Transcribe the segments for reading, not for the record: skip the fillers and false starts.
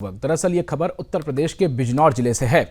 दरअसल ये खबर उत्तर प्रदेश के बिजनौर जिले से है।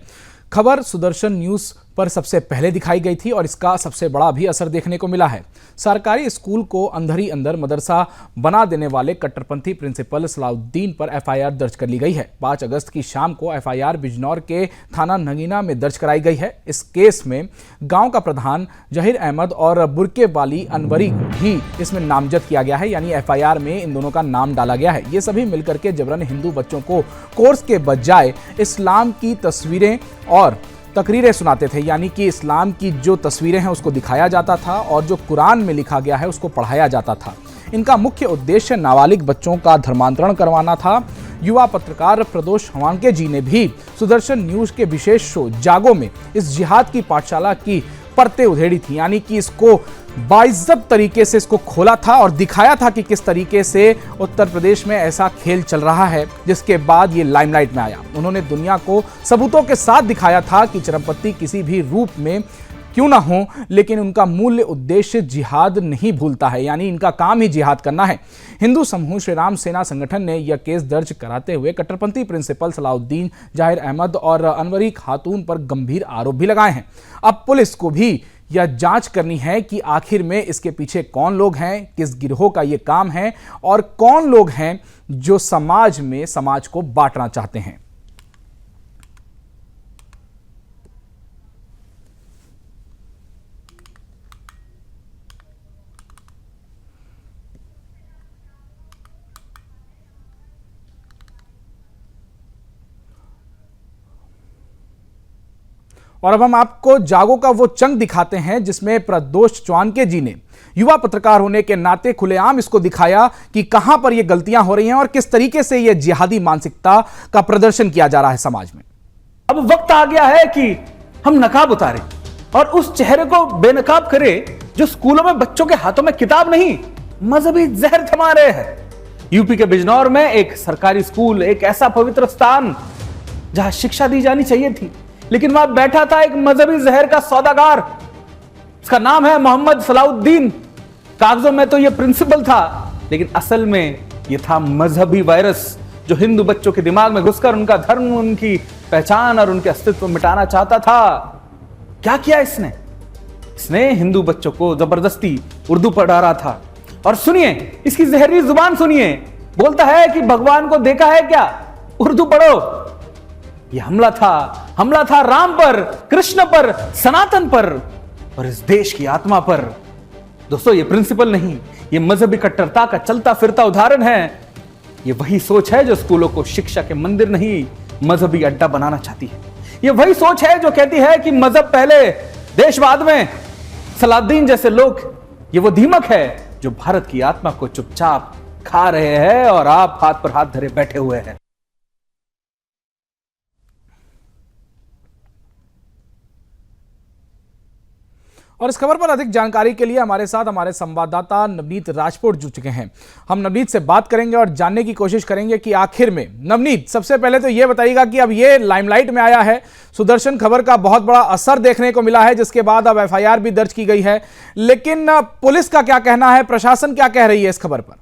खबर सुदर्शन न्यूज पर सबसे पहले दिखाई गई थी और इसका सबसे बड़ा भी असर देखने को मिला है। सरकारी स्कूल को अंदर ही अंदर मदरसा बना देने वाले कट्टरपंथी प्रिंसिपल सलाउद्दीन पर एफआईआर दर्ज कर ली गई है। 5 अगस्त की शाम को एफआईआर बिजनौर के थाना नगीना में दर्ज कराई गई है। इस केस में गांव का प्रधान जहीर अहमद और बुरके वाली अनवरी भी इसमें नामजद किया गया है, यानी एफआईआर में इन दोनों का नाम डाला गया है। ये सभी मिलकर के जबरन हिंदू बच्चों को कोर्स के बजाय इस्लाम की तस्वीरें और तकरीरें सुनाते थे, यानी कि इस्लाम की जो तस्वीरें हैं उसको दिखाया जाता था और जो कुरान में लिखा गया है उसको पढ़ाया जाता था। इनका मुख्य उद्देश्य नाबालिग बच्चों का धर्मांतरण करवाना था। युवा पत्रकार प्रदोष हवांके जी ने भी सुदर्शन न्यूज के विशेष शो जागो में इस जिहाद की पाठशाला की परतें उधेड़ी थी, यानी कि इसको बाइज्जत तरीके से इसको खोला था और दिखाया था कि किस तरीके से उत्तर प्रदेश में ऐसा खेल चल रहा है, जिसके बाद ये लाइमलाइट में आया। उन्होंने दुनिया को सबूतों के साथ दिखाया था कि चरमपंथी किसी भी रूप में क्यों ना हो, लेकिन उनका मूल्य उद्देश्य जिहाद नहीं भूलता है, यानी इनका काम ही जिहाद करना है। हिंदू समूह श्री राम सेना संगठन ने यह केस दर्ज कराते हुए कट्टरपंथी प्रिंसिपल सलाउद्दीन, जहीर अहमद और अनवरी खातून पर गंभीर आरोप भी लगाए हैं। अब पुलिस को भी यह जांच करनी है कि आखिर में इसके पीछे कौन लोग हैं, किस गिरोह का यह काम है और कौन लोग हैं जो समाज को बांटना चाहते हैं। और अब हम आपको जागो का वो चंक दिखाते हैं जिसमें प्रदोष हवांके जी ने युवा पत्रकार होने के नाते खुलेआम इसको दिखाया कि कहां पर ये गलतियां हो रही हैं और किस तरीके से ये जिहादी मानसिकता का प्रदर्शन किया जा रहा है समाज में। अब वक्त आ गया है कि हम नकाब उतारें और उस चेहरे को बेनकाब करें जो स्कूलों में बच्चों के हाथों में किताब नहीं मजहबी जहर थमा रहे हैं। यूपी के बिजनौर में एक सरकारी स्कूल, एक ऐसा पवित्र स्थान जहां शिक्षा दी जानी चाहिए थी, लेकिन वहां बैठा था एक मजहबी जहर का सौदागर। उसका नाम है मोहम्मद सलाउद्दीन। कागजों में तो यह प्रिंसिपल था, लेकिन असल में यह था मजहबी वायरस जो हिंदू बच्चों के दिमाग में घुसकर उनका धर्म, उनकी पहचान और उनके अस्तित्व मिटाना चाहता था। क्या किया इसने? इसने हिंदू बच्चों को जबरदस्ती उर्दू पढ़ा रहा था। और सुनिए इसकी जहरीली जुबान सुनिए, बोलता है कि भगवान को देखा है क्या, उर्दू पढ़ो। यह हमला था राम पर, कृष्ण पर, सनातन पर और इस देश की आत्मा पर। दोस्तों ये प्रिंसिपल नहीं, यह मजहबी कट्टरता का चलता फिरता उदाहरण है। यह वही सोच है जो स्कूलों को शिक्षा के मंदिर नहीं मजहबी अड्डा बनाना चाहती है। यह वही सोच है जो कहती है कि मजहब पहले देश बाद में। सलाउद्दीन जैसे लोग, ये वो दीमक है जो भारत की आत्मा को चुपचाप खा रहे हैं और आप हाथ पर हाथ धरे बैठे हुए हैं। और इस खबर पर अधिक जानकारी के लिए हमारे साथ हमारे संवाददाता नवनीत राजपुर जुड़ चुके हैं। हम नवनीत से बात करेंगे और जानने की कोशिश करेंगे कि आखिर में, नवनीत सबसे पहले तो यह बताइएगा कि अब ये लाइमलाइट में आया है, सुदर्शन खबर का बहुत बड़ा असर देखने को मिला है, जिसके बाद अब एफआईआर भी दर्ज की गई है, लेकिन पुलिस का क्या कहना है, प्रशासन क्या कह रही है इस खबर पर?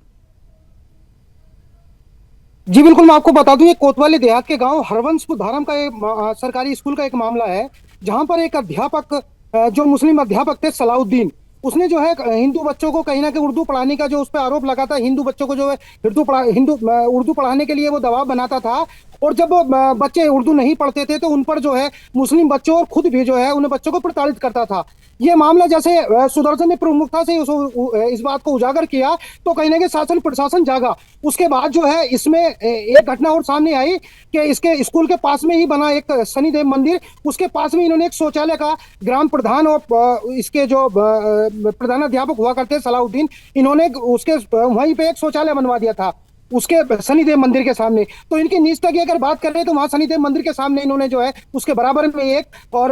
जी बिल्कुल, मैं आपको बता दूं, ये कोतवाली देहात के गांव हरवंशपुर धारम का एक सरकारी स्कूल का एक मामला है, जहां पर एक अध्यापक जो मुस्लिम अध्यापक थे सलाउद्दीन, उसने जो है हिंदू बच्चों को कहीं ना कहीं उर्दू पढ़ाने का जो उस पर आरोप लगा था, हिंदू बच्चों को जो है उर्दू पढ़ाने के लिए वो दबाव बनाता था। और जब बच्चे उर्दू नहीं पढ़ते थे तो उन पर जो है मुस्लिम बच्चों और खुद भी जो है उन बच्चों को प्रताड़ित करता था। ये मामला जैसे सुदर्शन ने प्रमुखता से इस बात को उजागर किया तो कहीं ना कहीं शासन प्रशासन जागा। उसके बाद जो है इसमें एक घटना और सामने आई कि इसके स्कूल के पास में ही बना एक शनिदेव मंदिर, उसके पास में इन्होंने एक शौचालय का ग्राम प्रधान और इसके जो प्रधानाध्यापक हुआ करते सलाउद्दीन, इन्होंने उसके वहीं पे एक शौचालय बनवा दिया था उसके शनिदेव मंदिर के सामने। तो इनकी निजता की अगर बात करें तो वहां शनिदेव मंदिर के सामने इन्होंने जो है उसके बराबर में एक और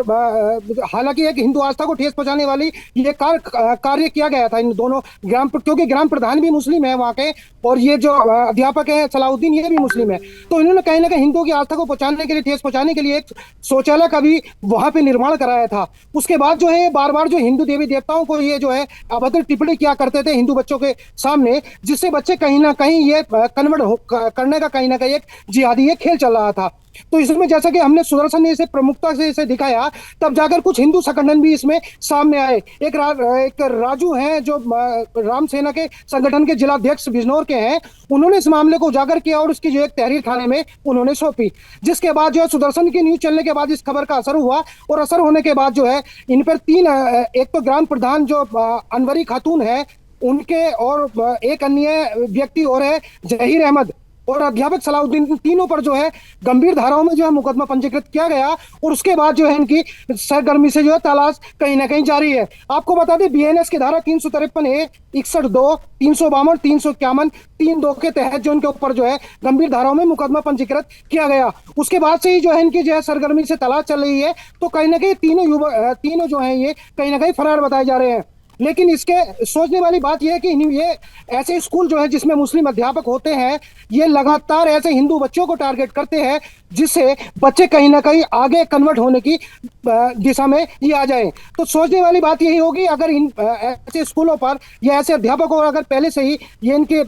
हालांकि एक हिंदू आस्था को ठेस पहुंचाने वाली ये कार्य किया गया था इन दोनों क्योंकि ग्राम प्रधान भी मुस्लिम है वहां के और ये जो अध्यापक है सलाउद्दीन ये भी मुस्लिम है। तो इन्होंने कहीं ना कहीं हिंदुओं की आस्था को पहुंचाने के लिए, ठेस पहुंचाने के लिए एक शौचालय का भी वहां पे निर्माण कराया था। उसके बाद जो है बार बार जो हिंदू देवी देवताओं को ये जो है अभद्र टिप्पणी किया करते थे हिंदू बच्चों के सामने, जिससे बच्चे कहीं ना कहीं ये कन्वर्ट करने का कहीं ना कहीं एक जिहादी एक खेल चल रहा था। तो इसमें जैसा कि हमने सुदर्शन ने इसे प्रमुखता से इसे दिखाया, तब जाकर कुछ हिंदू संगठन भी इसमें सामने आए। एक राजू हैं जो राम सेना के संगठन के जिलाध्यक्ष बिजनौर के हैं, उन्होंने इस मामले को उजागर किया और उसकी जो एक तहरीर थाने में उन्होंने सौंपी, जिसके बाद जो है सुदर्शन की न्यूज चलने के बाद इस खबर का असर हुआ और असर होने के बाद जो है इन पर एक तो ग्राम प्रधान जो अनवरी खातून है उनके, और एक अन्य व्यक्ति और है जहीर अहमद, और अध्यापक सलाउद्दीन, तीनों पर जो है गंभीर धाराओं में जो है मुकदमा पंजीकृत किया गया। और उसके बाद जो है इनकी सरगर्मी से जो है तलाश कहीं ना कहीं जारी है। आपको बता दें बीएनएस की धारा 353A, 61(2), 352, 351, 32 के तहत जो इनके ऊपर जो है गंभीर धाराओं में मुकदमा पंजीकृत किया गया। उसके बाद से ही जो है इनकी जो है सरगर्मी से तलाश चल रही है। तो कहीं ना कहीं तीनों जो है ये कहीं ना कहीं फरार बताए जा रहे हैं। लेकिन इसके सोचने वाली बात यह है कि ये ऐसे स्कूल जो है जिसमें मुस्लिम अध्यापक होते हैं, ये लगातार ऐसे हिंदू बच्चों को टारगेट करते हैं जिससे बच्चे कहीं ना कहीं आगे कन्वर्ट होने की दिशा में ये आ जाए। तो सोचने वाली बात यही होगी, अगर इन ऐसे स्कूलों पर या ऐसे अध्यापकों को अगर पहले से ही ये इनके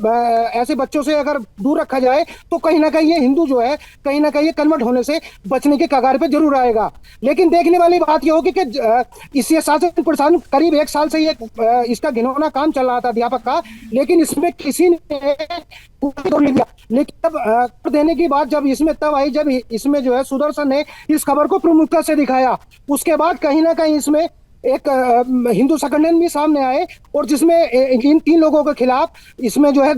ऐसे बच्चों से अगर दूर रखा जाए तो कहीं ना कहीं ये हिंदू जो है कहीं ना कहीं कन्वर्ट होने से बचने के कगार पे जरूर आएगा। लेकिन देखने वाली बात यह होगी कि इससे शासन प्रशासन करीब 1 साल से ये इसका घिनौना काम चल रहा था अध्यापक का, लेकिन इसमें किसी ने तोड़ लिया। लेकिन तब देने की बात जब इसमें तब आई जब इसमें जो है सुदर्शन ने इस खबर को प्रमुखता से दिखाया। उसके बाद कहीं ना कहीं इसमें एक हिंदू संगठन भी सामने आए और जिसमें इन 3 लोगों के खिलाफ इसमें जो है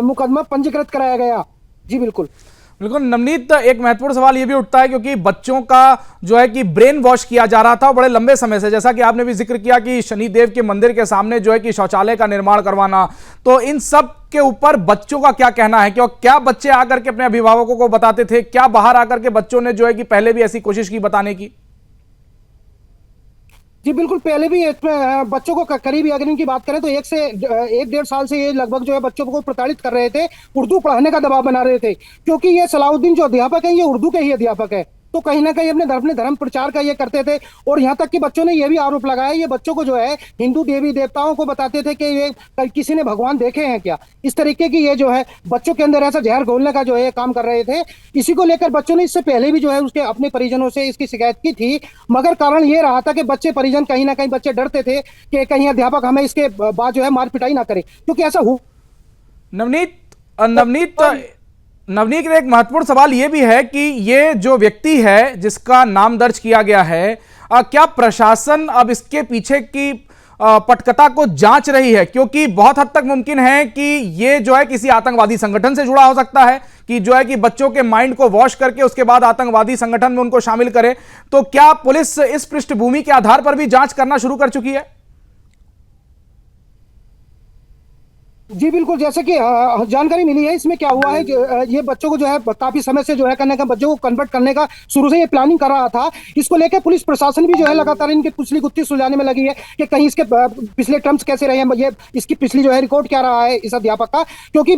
मुकदमा पंजीकृत कराया गया। जी बिल्कुल बिल्कुल नवनीत, एक महत्वपूर्ण सवाल ये भी उठता है क्योंकि बच्चों का जो है कि ब्रेन वॉश किया जा रहा था बड़े लंबे समय से, जैसा कि आपने भी जिक्र किया कि शनिदेव के मंदिर के सामने जो है कि शौचालय का निर्माण करवाना, तो इन सब के ऊपर बच्चों का क्या कहना है? क्या बच्चे आकर के अपने अभिभावकों को बताते थे? क्या बाहर आकर के बच्चों ने जो है कि पहले भी ऐसी कोशिश की बताने की? जी बिल्कुल, पहले भी बच्चों को करीबी अगर इनकी बात करें तो 1 से 1.5 साल से ये लगभग जो है बच्चों को प्रताड़ित कर रहे थे, उर्दू पढ़ाने का दबाव बना रहे थे, क्योंकि ये सलाउद्दीन जो अध्यापक है ये उर्दू के ही अध्यापक है। तो कहीं ना कहीं अपने धर्म प्रचार का ये करते थे। और यहाँ तक कि बच्चों ने ये भी आरोप लगाया, ये बच्चों को जो है हिंदू देवी देवताओं को बताते थे कि ये किसी ने भगवान देखे हैं क्या, इस तरीके की ये जो है बच्चों के अंदर ऐसा जहर घोलने का जो है काम कर रहे थे। इसी को लेकर बच्चों ने इससे पहले भी जो है उसके अपने परिजनों से इसकी शिकायत की थी, मगर कारण ये रहा था कि बच्चे परिजन कहीं ना कहीं बच्चे डरते थे कि कहीं अध्यापक हमें इसके बाद जो है मार पिटाई ना करे, क्योंकि ऐसा हो। नवनीत एक महत्वपूर्ण सवाल यह भी है कि ये जो व्यक्ति है जिसका नाम दर्ज किया गया है, क्या प्रशासन अब इसके पीछे की पटकथा को जांच रही है? क्योंकि बहुत हद तक मुमकिन है कि ये जो है किसी आतंकवादी संगठन से जुड़ा हो सकता है, कि जो है कि बच्चों के माइंड को वॉश करके उसके बाद आतंकवादी संगठन में उनको शामिल करे। तो क्या पुलिस इस पृष्ठभूमि के आधार पर भी जांच करना शुरू कर चुकी है? जी बिल्कुल, जैसे कि जानकारी मिली है, इसमें क्या हुआ है कि ये बच्चों को जो है काफी समय से जो है करने का, बच्चों को कन्वर्ट करने का शुरू से ये प्लानिंग कर रहा था। इसको लेकर पुलिस प्रशासन भी जो है लगातार इनकी पिछली गुत्थी सुलझाने में लगी है कि कहीं इसके पिछले टर्म्स कैसे रहे हैं, ये इसकी पिछली जो है रिकॉर्ड क्या रहा है इस अध्यापक का, क्योंकि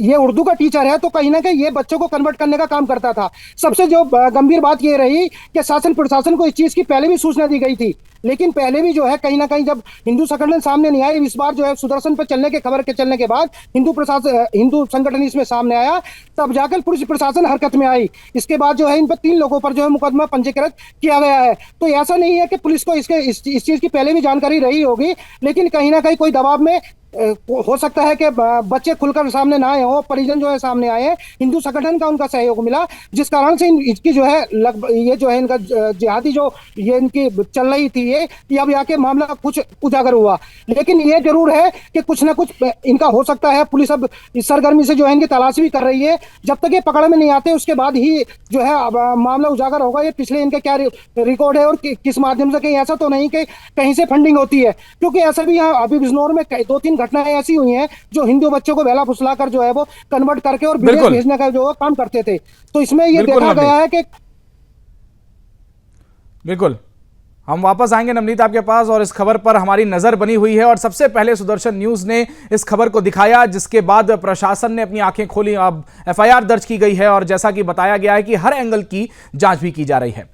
ये उर्दू का टीचर है तो कहीं ना कहीं ये बच्चों को कन्वर्ट करने का काम करता था। सबसे जो गंभीर बात ये रही कि शासन प्रशासन को इस चीज की पहले भी सूचना दी गई थी, लेकिन पहले भी जो है कहीं ना कहीं जब हिंदू संगठन सामने नहीं आए, इस बार जो है सुदर्शन पर चलने के खबर के चलने के बाद हिंदू संगठन इसमें सामने आया, तब जाकर पुलिस प्रशासन हरकत में आई। इसके बाद जो है इन पर 3 लोगों पर जो है मुकदमा पंजीकृत किया गया है। तो ऐसा नहीं है कि पुलिस को इस चीज की पहले भी जानकारी रही होगी, लेकिन कहीं ना कहीं कोई दबाव में हो सकता है कि बच्चे खुलकर सामने ना आए हो, परिजन जो है सामने आए, हिंदू संगठन का उनका सहयोग मिला, जिस कारण से इसकी जो है ये जो है इनका जिहादी जो ये इनकी चल रही थी ये अब आके मामला कुछ उजागर हुआ। लेकिन ये जरूर है कि कुछ ना कुछ इनका हो सकता है। पुलिस अब इस सरगर्मी से जो है इनकी तलाश भी कर रही है, जब तक ये पकड़ में नहीं आते उसके बाद ही जो है मामला उजागर होगा। ये पिछले इनके क्या रिकॉर्ड है और किस माध्यम से, कहीं ऐसा तो नहीं कि कहीं से फंडिंग होती है, क्योंकि ऐसा भी यहाँ अभी बिजनौर में 2-3 घटनाएं ऐसी हुई हैं जो हिंदू बच्चों को बहला फुसला कर जो है वो कन्वर्ट करके और विदेश भेजने का जो काम करते थे। तो इसमें ये देखा गया है कि बिल्कुल हम वापस आएंगे नवनीत आपके पास, और इस खबर पर हमारी नजर बनी हुई है और सबसे पहले सुदर्शन न्यूज ने इस खबर को दिखाया, जिसके बाद प्रशासन ने अपनी आंखें खोली। अब एफआईआर दर्ज की गई है और जैसा कि बताया गया है कि हर एंगल की जांच भी की जा रही है।